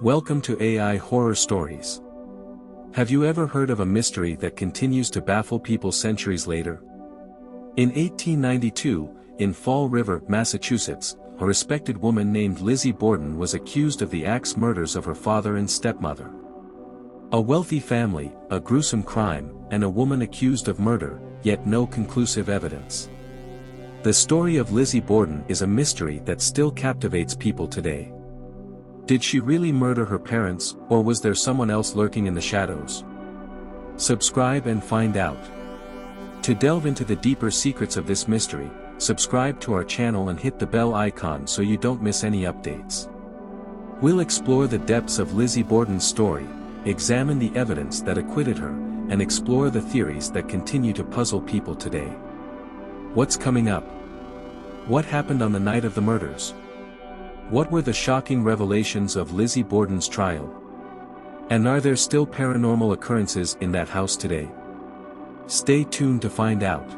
Welcome to AI Horror Stories. Have you ever heard of a mystery that continues to baffle people centuries later? In 1892, in Fall River, Massachusetts, a respected woman named Lizzie Borden was accused of the axe murders of her father and stepmother. A wealthy family, a gruesome crime, and a woman accused of murder, yet no conclusive evidence. The story of Lizzie Borden is a mystery that still captivates people today. Did she really murder her parents, or was there someone else lurking in the shadows? Subscribe and find out. To delve into the deeper secrets of this mystery, subscribe to our channel and hit the bell icon so you don't miss any updates. We'll explore the depths of Lizzie Borden's story, examine the evidence that acquitted her, and explore the theories that continue to puzzle people today. What's coming up? What happened on the night of the murders? What were the shocking revelations of Lizzie Borden's trial? And are there still paranormal occurrences in that house today? Stay tuned to find out.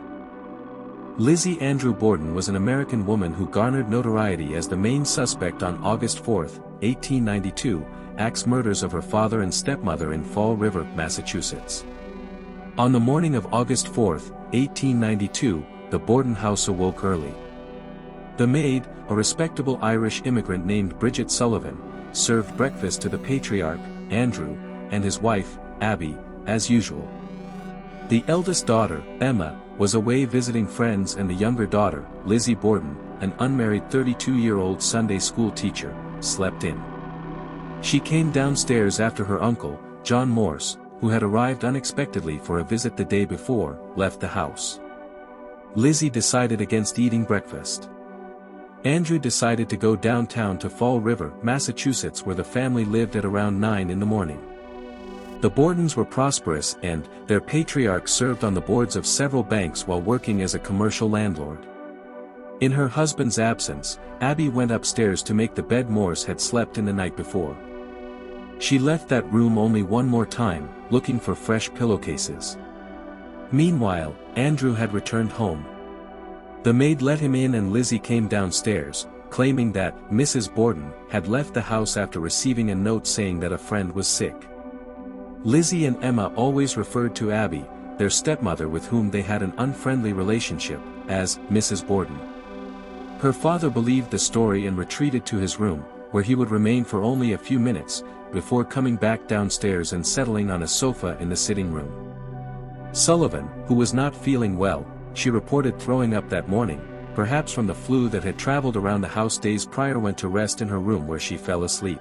Lizzie Andrew Borden was an American woman who garnered notoriety as the main suspect on August 4, 1892, axe murders of her father and stepmother in Fall River, Massachusetts. On the morning of August 4, 1892, the Borden house awoke early. The maid, a respectable Irish immigrant named Bridget Sullivan, served breakfast to the patriarch, Andrew, and his wife, Abby, as usual. The eldest daughter, Emma, was away visiting friends, and the younger daughter, Lizzie Borden, an unmarried 32-year-old Sunday school teacher, slept in. She came downstairs after her uncle, John Morse, who had arrived unexpectedly for a visit the day before, left the house. Lizzie decided against eating breakfast. Andrew decided to go downtown to Fall River, Massachusetts, where the family lived, at around 9 in the morning. The Bordens were prosperous, and their patriarch served on the boards of several banks while working as a commercial landlord. In her husband's absence, Abby went upstairs to make the bed Morse had slept in the night before. She left that room only one more time, looking for fresh pillowcases. Meanwhile, Andrew had returned home. The maid let him in, and Lizzie came downstairs, claiming that Mrs. Borden had left the house after receiving a note saying that a friend was sick. Lizzie and Emma always referred to Abby, their stepmother with whom they had an unfriendly relationship, as Mrs. Borden. Her father believed the story and retreated to his room, where he would remain for only a few minutes, before coming back downstairs and settling on a sofa in the sitting room. Sullivan, who was not feeling well, she reported throwing up that morning, perhaps from the flu that had traveled around the house days prior, went to rest in her room where she fell asleep.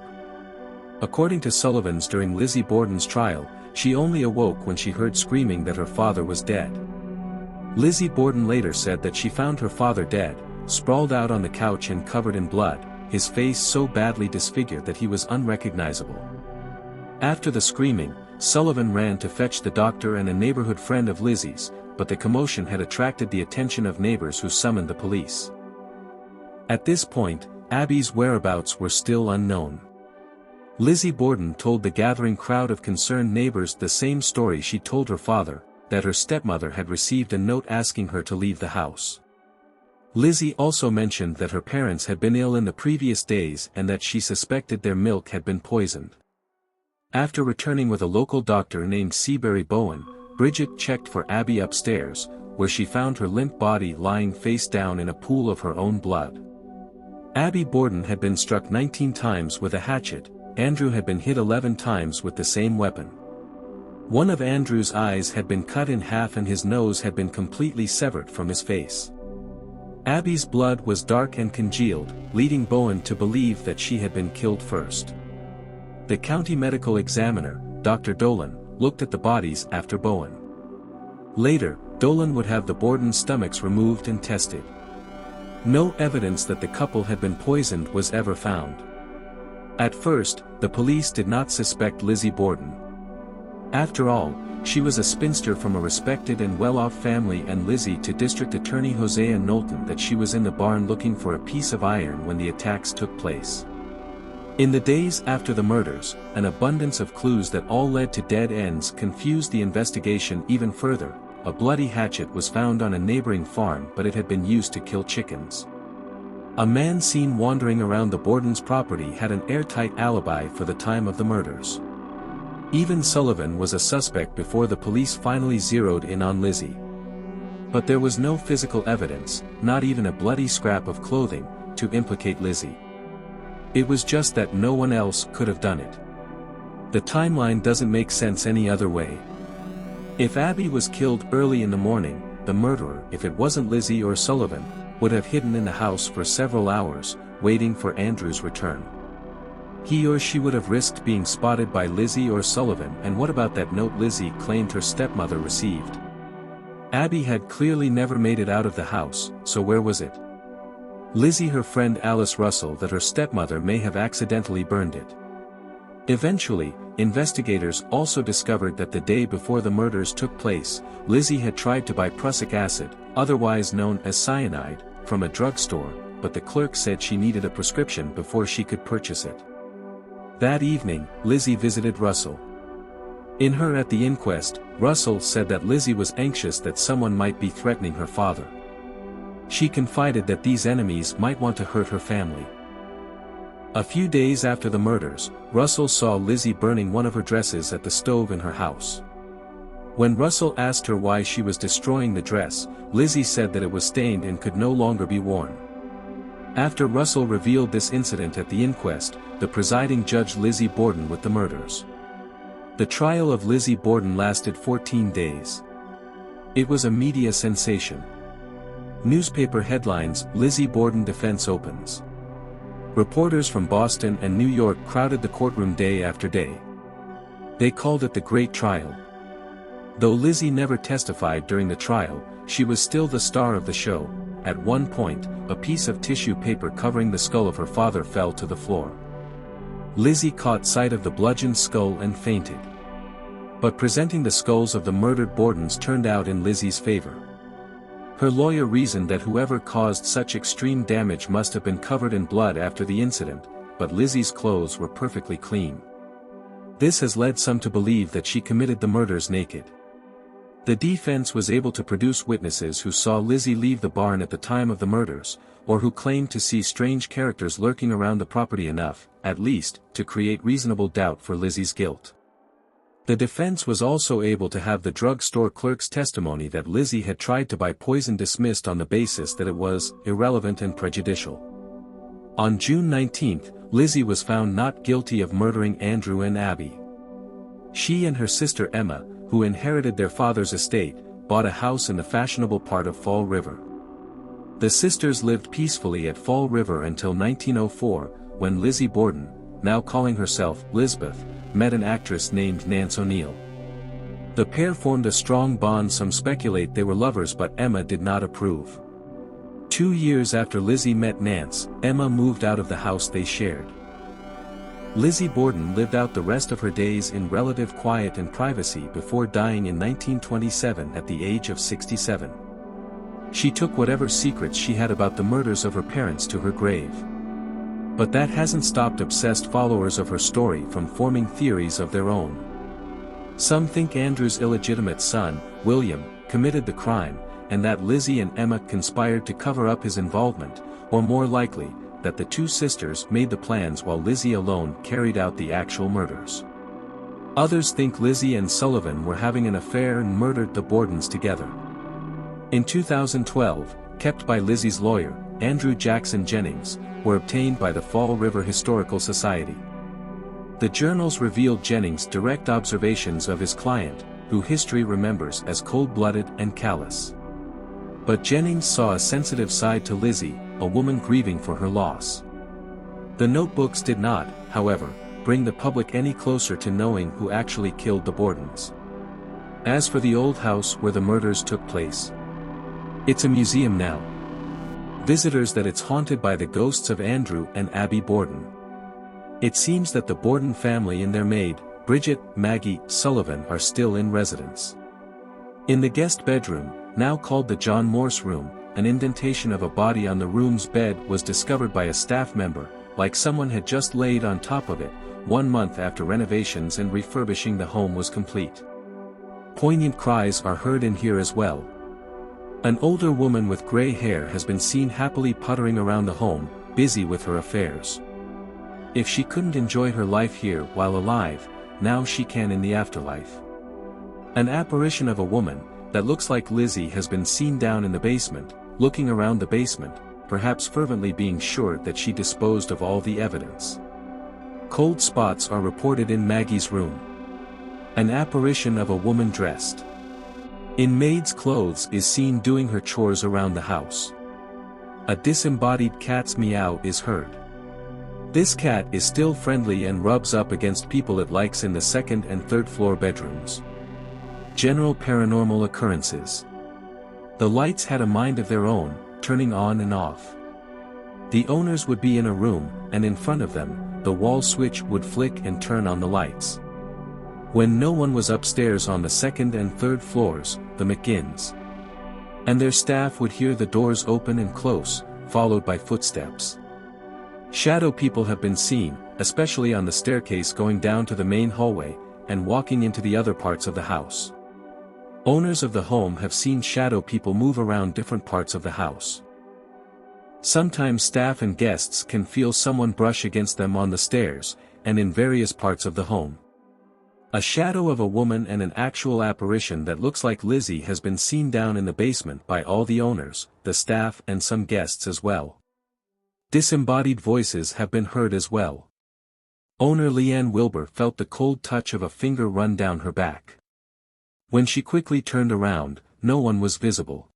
According to Sullivan's, during Lizzie Borden's trial, she only awoke when she heard screaming that her father was dead. Lizzie Borden later said that she found her father dead, sprawled out on the couch and covered in blood, his face so badly disfigured that he was unrecognizable. After the screaming, Sullivan ran to fetch the doctor and a neighborhood friend of Lizzie's, but the commotion had attracted the attention of neighbors, who summoned the police. At this point, Abby's whereabouts were still unknown. Lizzie Borden told the gathering crowd of concerned neighbors the same story she told her father, that her stepmother had received a note asking her to leave the house. Lizzie also mentioned that her parents had been ill in the previous days and that she suspected their milk had been poisoned. After returning with a local doctor named Seabury Bowen, Bridget checked for Abby upstairs, where she found her limp body lying face down in a pool of her own blood. Abby Borden had been struck 19 times with a hatchet. Andrew had been hit 11 times with the same weapon. One of Andrew's eyes had been cut in half and his nose had been completely severed from his face. Abby's blood was dark and congealed, leading Bowen to believe that she had been killed first. The county medical examiner, Dr. Dolan, looked at the bodies after Bowen. Later, Dolan would have the Borden stomachs removed and tested. No evidence that the couple had been poisoned was ever found. At first, the police did not suspect Lizzie Borden. After all, she was a spinster from a respected and well-off family, and Lizzie to District Attorney Hosea Knowlton that she was in the barn looking for a piece of iron when the attacks took place. In the days after the murders, an abundance of clues that all led to dead ends confused the investigation even further. A bloody hatchet was found on a neighboring farm, but it had been used to kill chickens. A man seen wandering around the Borden's property had an airtight alibi for the time of the murders. Even Sullivan was a suspect before the police finally zeroed in on Lizzie. But there was no physical evidence, not even a bloody scrap of clothing, to implicate Lizzie. It was just that no one else could have done it. The timeline doesn't make sense any other way. If Abby was killed early in the morning, the murderer, if it wasn't Lizzie or Sullivan, would have hidden in the house for several hours, waiting for Andrew's return. He or she would have risked being spotted by Lizzie or Sullivan, and what about that note Lizzie claimed her stepmother received? Abby had clearly never made it out of the house, so where was it? Lizzie her friend Alice Russell that her stepmother may have accidentally burned it. Eventually, investigators also discovered that the day before the murders took place, Lizzie had tried to buy prussic acid, otherwise known as cyanide, from a drugstore, but the clerk said she needed a prescription before she could purchase it. That evening, Lizzie visited Russell. In her at the inquest, Russell said that Lizzie was anxious that someone might be threatening her father. She confided that these enemies might want to hurt her family. A few days after the murders, Russell saw Lizzie burning one of her dresses at the stove in her house. When Russell asked her why she was destroying the dress, Lizzie said that it was stained and could no longer be worn. After Russell revealed this incident at the inquest, the presiding judge Lizzie Borden with the murders. The trial of Lizzie Borden lasted 14 days. It was a media sensation. Newspaper headlines: Lizzie Borden defense opens. Reporters from Boston and New York crowded the courtroom day after day. They called it the Great Trial. Though Lizzie never testified during the trial, she was still the star of the show. At one point, a piece of tissue paper covering the skull of her father fell to the floor. Lizzie caught sight of the bludgeoned skull and fainted. But presenting the skulls of the murdered Bordens turned out in Lizzie's favor. Her lawyer reasoned that whoever caused such extreme damage must have been covered in blood after the incident, but Lizzie's clothes were perfectly clean. This has led some to believe that she committed the murders naked. The defense was able to produce witnesses who saw Lizzie leave the barn at the time of the murders, or who claimed to see strange characters lurking around the property enough, at least, to create reasonable doubt for Lizzie's guilt. The defense was also able to have the drugstore clerk's testimony that Lizzie had tried to buy poison dismissed on the basis that it was irrelevant and prejudicial. On June 19, Lizzie was found not guilty of murdering Andrew and Abby. She and her sister Emma, who inherited their father's estate, bought a house in the fashionable part of Fall River. The sisters lived peacefully at Fall River until 1904, when Lizzie Borden, now calling herself Lizbeth, met an actress named Nance O'Neill. The pair formed a strong bond. Some speculate they were lovers, but Emma did not approve. 2 years after Lizzie met Nance, Emma moved out of the house they shared. Lizzie Borden lived out the rest of her days in relative quiet and privacy before dying in 1927 at the age of 67. She took whatever secrets she had about the murders of her parents to her grave. But that hasn't stopped obsessed followers of her story from forming theories of their own. Some think Andrew's illegitimate son, William, committed the crime, and that Lizzie and Emma conspired to cover up his involvement, or more likely, that the two sisters made the plans while Lizzie alone carried out the actual murders. Others think Lizzie and Sullivan were having an affair and murdered the Bordens together. In 2012, kept by Lizzie's lawyer, Andrew Jackson Jennings, were obtained by the Fall River Historical Society. The journals revealed Jennings' direct observations of his client, who history remembers as cold-blooded and callous. But Jennings saw a sensitive side to Lizzie, a woman grieving for her loss. The notebooks did not, however, bring the public any closer to knowing who actually killed the Bordens. As for the old house where the murders took place, it's a museum now. Visitors that it's haunted by the ghosts of Andrew and Abby Borden. It seems that the Borden family and their maid, Bridget, Maggie, Sullivan are still in residence. In the guest bedroom, now called the John Morse room, an indentation of a body on the room's bed was discovered by a staff member, like someone had just laid on top of it, 1 month after renovations and refurbishing the home was complete. Poignant cries are heard in here as well. An older woman with gray hair has been seen happily puttering around the home, busy with her affairs. If she couldn't enjoy her life here while alive, now she can in the afterlife. An apparition of a woman, that looks like Lizzie, has been seen down in the basement, looking around the basement, perhaps fervently being sure that she disposed of all the evidence. Cold spots are reported in Maggie's room. An apparition of a woman dressed in maid's clothes is seen doing her chores around the house. A disembodied cat's meow is heard. This cat is still friendly and rubs up against people it likes in the second and third floor bedrooms. General paranormal occurrences. The lights had a mind of their own, turning on and off. The owners would be in a room, and in front of them, the wall switch would flick and turn on the lights. When no one was upstairs on the second and third floors, the McGinns and their staff would hear the doors open and close, followed by footsteps. Shadow people have been seen, especially on the staircase going down to the main hallway, and walking into the other parts of the house. Owners of the home have seen shadow people move around different parts of the house. Sometimes staff and guests can feel someone brush against them on the stairs, and in various parts of the home. A shadow of a woman and an actual apparition that looks like Lizzie has been seen down in the basement by all the owners, the staff and some guests as well. Disembodied voices have been heard as well. Owner Leanne Wilbur felt the cold touch of a finger run down her back. When she quickly turned around, no one was visible.